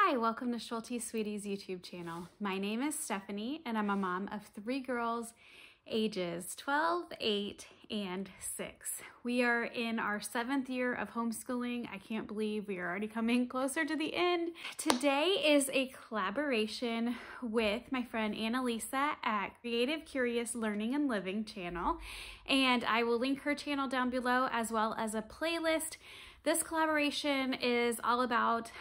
Hi, welcome to Schulte Sweeties YouTube channel. My name is Stephanie and I'm a mom of 3 girls ages 12, 8, and 6. We are in our 7th year of homeschooling. I can't believe we are already coming closer to the end. Today is a collaboration with my friend Annalisa at Creative Curious Learning and Living channel, and I will link her channel down below as well as a playlist. This collaboration is all about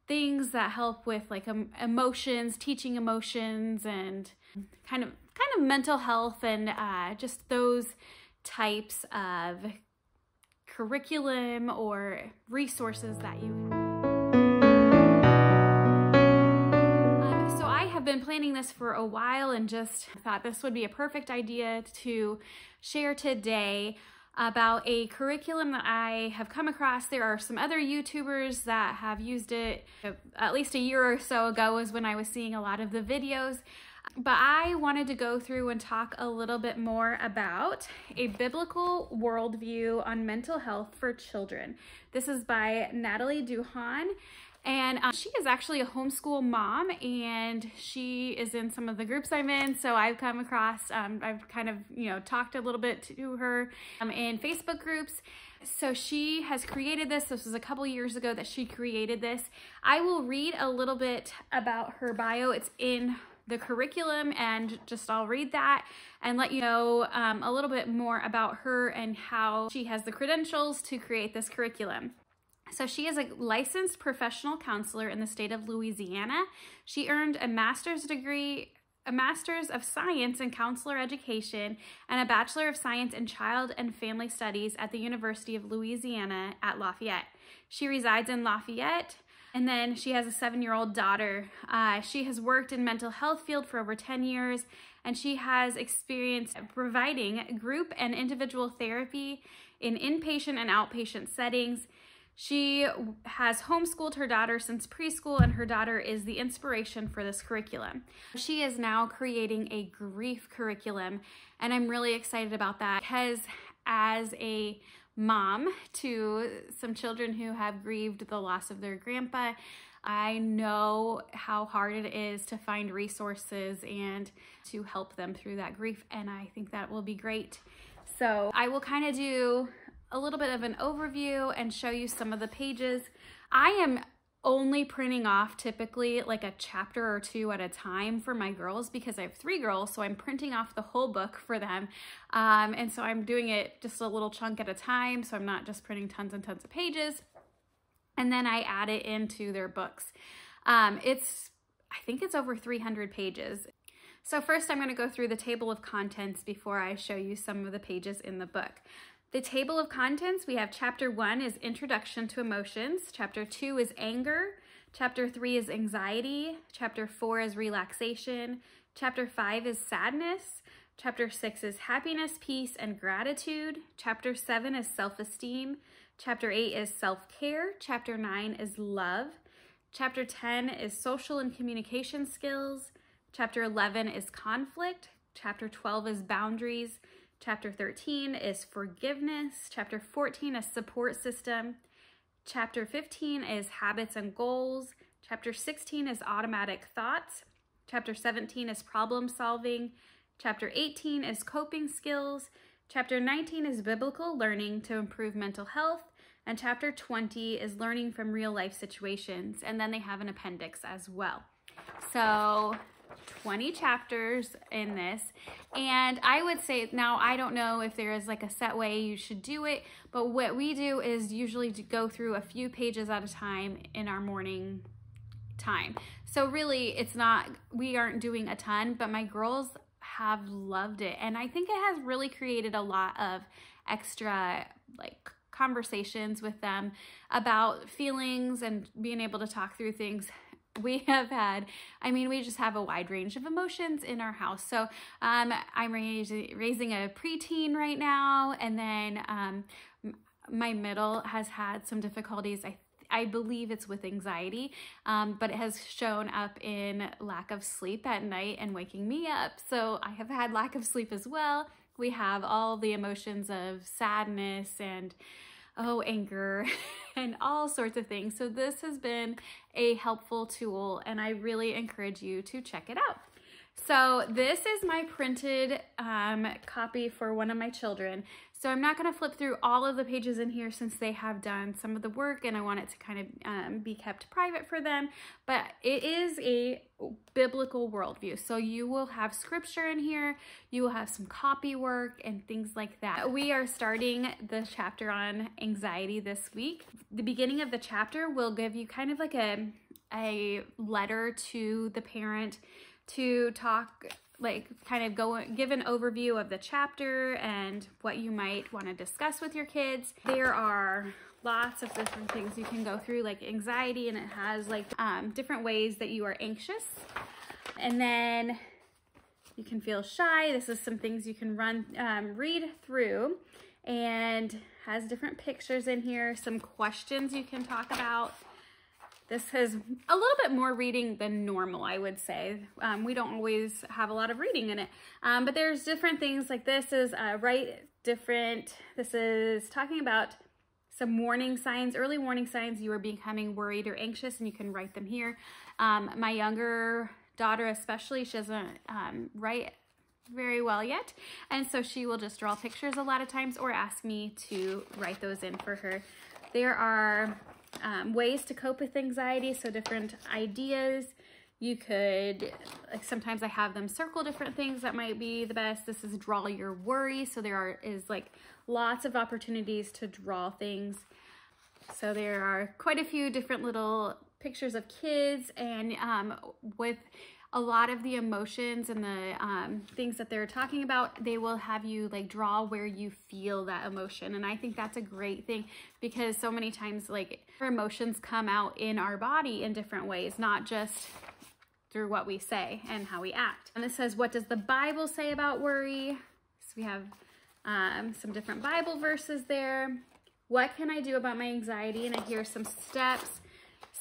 things that help with like emotions, teaching emotions, and kind of mental health, and just those types of curriculum or resources that you have. So I have been planning this for a while and just thought this would be a perfect idea to share today about a curriculum that I have come across. There are some other YouTubers that have used it at least a year or so ago is when I was seeing a lot of the videos. But I wanted to go through and talk a little bit more about a biblical worldview on mental health for children. This is by Natalie Duhan. And she is actually a homeschool mom, and she is in some of the groups I'm in. So I've come across, I've kind of, talked a little bit to her in Facebook groups. So she has created this. This was a couple years ago that she created this. I will read a little bit about her bio. It's in the curriculum, and just I'll read that and let you know a little bit more about her and how she has the credentials to create this curriculum. So she is a licensed professional counselor in the state of Louisiana. She earned a master's degree, a master's of science in counselor education, and a bachelor of science in child and family studies at the University of Louisiana at Lafayette. She resides in Lafayette, and then she has a 7-year-old daughter. She has worked in mental health field for over 10 years, and she has experience providing group and individual therapy in inpatient and outpatient settings. She has homeschooled her daughter since preschool, and her daughter is the inspiration for this curriculum. She is now creating a grief curriculum, and I'm really excited about that because as a mom to some children who have grieved the loss of their grandpa, I know how hard it is to find resources and to help them through that grief, and I think that will be great. So I will kind of do a little bit of an overview and show you some of the pages. I am only printing off typically like a chapter or 2 at a time for my girls because I have 3 girls, so I'm printing off the whole book for them. And so I'm doing it just a little chunk at a time, so I'm not just printing tons and tons of pages. And then I add it into their books. I think it's over 300 pages. So first I'm going to go through the table of contents before I show you some of the pages in the book. The table of contents, we have chapter 1 is Introduction to Emotions, chapter 2 is Anger, chapter 3 is Anxiety, chapter 4 is Relaxation, chapter 5 is Sadness, chapter 6 is Happiness, Peace, and Gratitude, chapter 7 is Self-Esteem, chapter 8 is Self-Care, chapter 9 is Love, chapter 10 is Social and Communication Skills, chapter 11 is Conflict, chapter 12 is Boundaries, chapter 13 is Forgiveness. Chapter 14 is Support System. Chapter 15 is Habits and Goals. Chapter 16 is Automatic Thoughts. Chapter 17 is Problem Solving. Chapter 18 is Coping Skills. Chapter 19 is Biblical Learning to Improve Mental Health. And chapter 20 is Learning from Real Life Situations. And then they have an appendix as well. So 20 chapters in this, and I would say, now I don't know if there is like a set way you should do it, but what we do is usually to go through a few pages at a time in our morning time. So really it's not, we aren't doing a ton, but my girls have loved it, and I think it has really created a lot of extra like conversations with them about feelings and being able to talk through things. We have had, we just have a wide range of emotions in our house. So I'm raising a preteen right now, and then my middle has had some difficulties. I believe it's with anxiety, but it has shown up in lack of sleep at night and waking me up. So I have had lack of sleep as well. We have all the emotions of sadness and anger and all sorts of things. So this has been a helpful tool, and I really encourage you to check it out. So this is my printed copy for one of my children. So I'm not going to flip through all of the pages in here since they have done some of the work and I want it to kind of be kept private for them. But it is a biblical worldview. So you will have scripture in here, you will have some copy work and things like that. We are starting the chapter on anxiety this week. The beginning of the chapter will give you kind of like a letter to the parent to talk, like kind of give an overview of the chapter and what you might want to discuss with your kids. There are lots of different things you can go through, like anxiety, and it has like different ways that you are anxious. And then you can feel shy. This is some things you can read through, and has different pictures in here, some questions you can talk about. This has a little bit more reading than normal, I would say. We don't always have a lot of reading in it, but there's different things like this is This is talking about some warning signs, early warning signs you are becoming worried or anxious, and you can write them here. My younger daughter especially, she doesn't write very well yet, and so she will just draw pictures a lot of times or ask me to write those in for her. There are ways to cope with anxiety, so different ideas. You could, like sometimes I have them circle different things that might be the best. This is draw your worry, so there is like lots of opportunities to draw things. So there are quite a few different little pictures of kids, and with a lot of the emotions and the things that they're talking about, they will have you like draw where you feel that emotion. And I think that's a great thing, because so many times like our emotions come out in our body in different ways, not just through what we say and how we act. And it says, what does the Bible say about worry? So we have some different Bible verses there. What can I do about my anxiety? And here's some steps.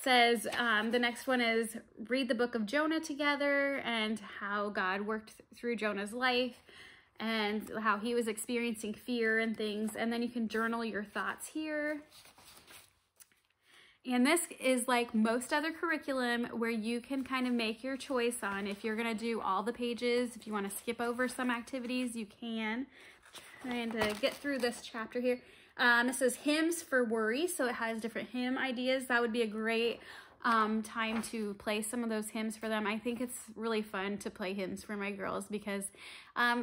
Says the next one is read the book of Jonah together, and how God worked through Jonah's life and how he was experiencing fear and things. And then you can journal your thoughts here. And this is like most other curriculum where you can kind of make your choice on if you're going to do all the pages. If you want to skip over some activities, you can. Trying to get through this chapter here. This is hymns for worry, so it has different hymn ideas. That would be a great time to play some of those hymns for them. I think it's really fun to play hymns for my girls, because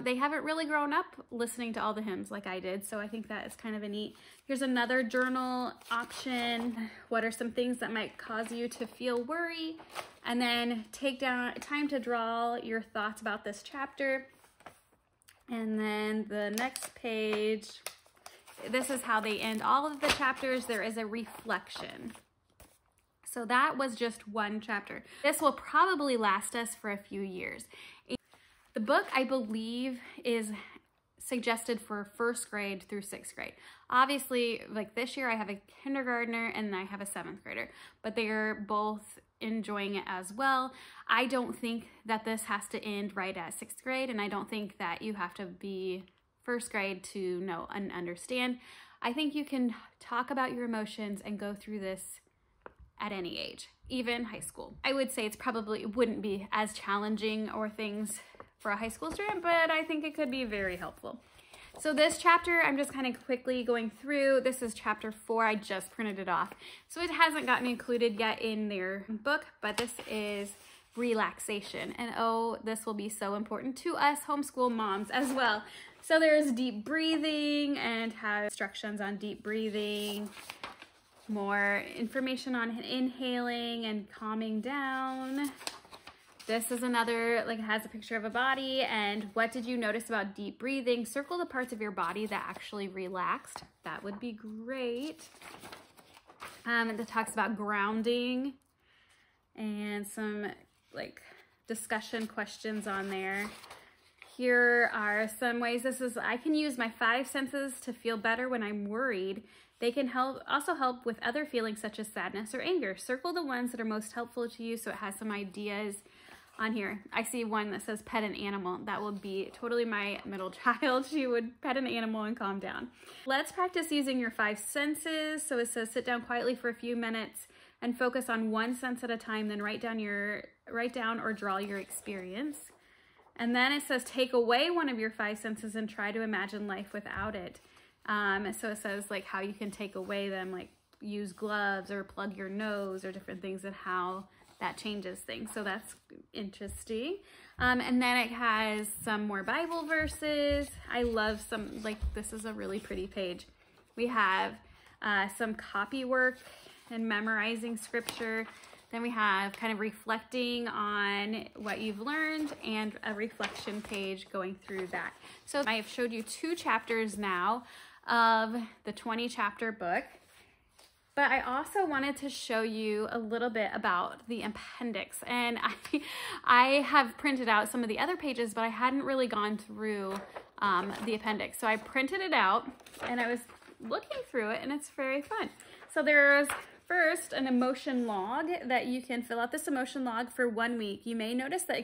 they haven't really grown up listening to all the hymns like I did, so I think that is kind of a neat. Here's another journal option. What are some things that might cause you to feel worry? And then take down time to draw your thoughts about this chapter. And then the next page, this is how they end all of the chapters. There is a reflection. So that was just one chapter. This will probably last us for a few years. The book, I believe, is suggested for 1st grade through 6th grade. Obviously, like this year I have a kindergartner and I have a 7th grader, but they're both enjoying it as well. I don't think that this has to end right at 6th grade, and I don't think that you have to be 1st grade to know and understand. I think you can talk about your emotions and go through this at any age, even high school. I would say it wouldn't be as challenging or things for a high school student, but I think it could be very helpful. So this chapter, I'm just kind of quickly going through. This is chapter 4. I just printed it off. So it hasn't gotten included yet in their book, but this is relaxation. And oh, this will be so important to us homeschool moms as well. So there's deep breathing and have instructions on deep breathing, more information on inhaling and calming down. This is another, like it has a picture of a body, and what did you notice about deep breathing? Circle the parts of your body that actually relaxed. That would be great. It talks about grounding and some like discussion questions on there. Here are some ways. This is, I can use my 5 senses to feel better when I'm worried. They can also help with other feelings such as sadness or anger. Circle the ones that are most helpful to you, so it has some ideas on here. I see one that says pet an animal. That will be totally my middle child. She would pet an animal and calm down. Let's practice using your 5 senses. So it says sit down quietly for a few minutes and focus on one sense at a time, then write down or draw your experience. And then it says take away one of your 5 senses and try to imagine life without it. So it says like how you can take away them, like use gloves or plug your nose or different things, and how that changes things. So that's interesting. And then it has some more Bible verses. I love some, like this is a really pretty page. We have some copy work and memorizing scripture. Then we have kind of reflecting on what you've learned and a reflection page going through that. So I have showed you 2 chapters now of the 20 chapter book, but I also wanted to show you a little bit about the appendix. And I have printed out some of the other pages, but I hadn't really gone through the appendix. So I printed it out and I was looking through it, and it's very fun. So there's first an emotion log that you can fill out. This emotion log for 1 week. You may notice that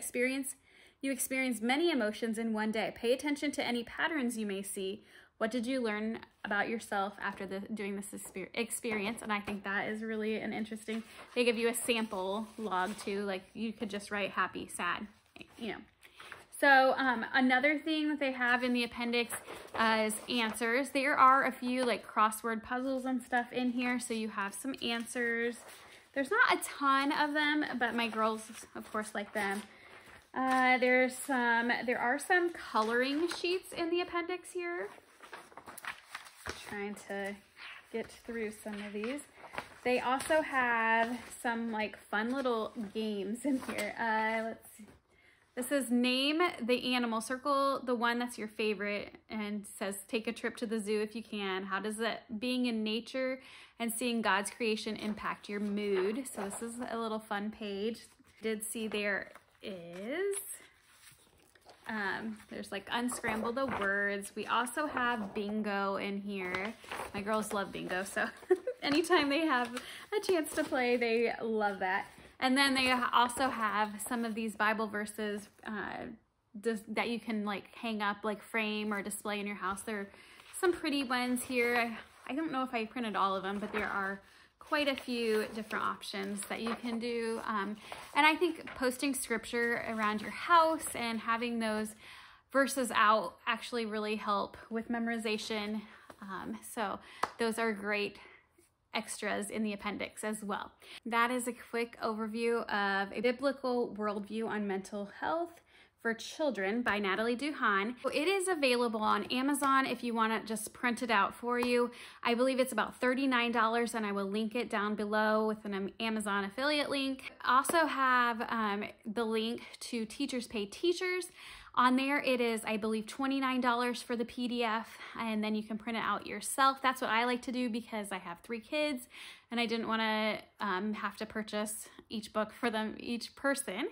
you experience many emotions in one day. Pay attention to any patterns you may see. What did you learn about yourself after doing this experience? And I think that is really an interesting, they give you a sample log too, like you could just write happy, sad, you know. So another thing that they have in the appendix is answers. There are a few like crossword puzzles and stuff in here, so you have some answers. There's not a ton of them, but my girls, of course, like them. There are some coloring sheets in the appendix here. Trying to get through some of these. They also have some like fun little games in here. Let's see. This is name the animal. Circle the one that's your favorite, and says take a trip to the zoo if you can. How does that being in nature and seeing God's creation impact your mood? So this is a little fun page. Did see there is there's like unscramble the words. We also have bingo in here. My girls love bingo, so anytime they have a chance to play, they love that. And then they also have some of these Bible verses that you can like hang up, like frame or display in your house. There are some pretty ones here. I don't know if I printed all of them, but there are quite a few different options that you can do. And I think posting scripture around your house and having those verses out actually really help with memorization. So those are great extras in the appendix as well. That is a quick overview of a biblical worldview on mental health for children by Natalie Duhan. It is available on Amazon if you want to just print it out for you. I believe it's about $39, and I will link it down below with an Amazon affiliate link. I also have the link to Teachers Pay Teachers. On there, it is, I believe, $29 for the PDF, and then you can print it out yourself. That's what I like to do because I have 3 kids, and I didn't want to have to purchase each book for them, each person.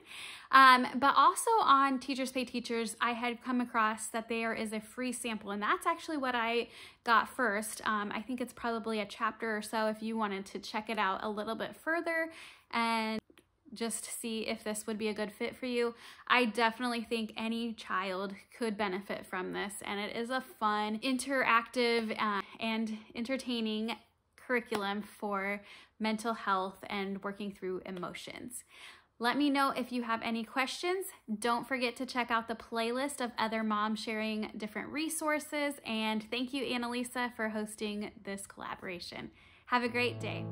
But also on Teachers Pay Teachers, I had come across that there is a free sample, and that's actually what I got first. I think it's probably a chapter or so if you wanted to check it out a little bit further and just see if this would be a good fit for you. I definitely think any child could benefit from this, and it is a fun, interactive, and entertaining curriculum for mental health and working through emotions. Let me know if you have any questions. Don't forget to check out the playlist of other moms sharing different resources, and thank you, Annalisa, for hosting this collaboration. Have a great day.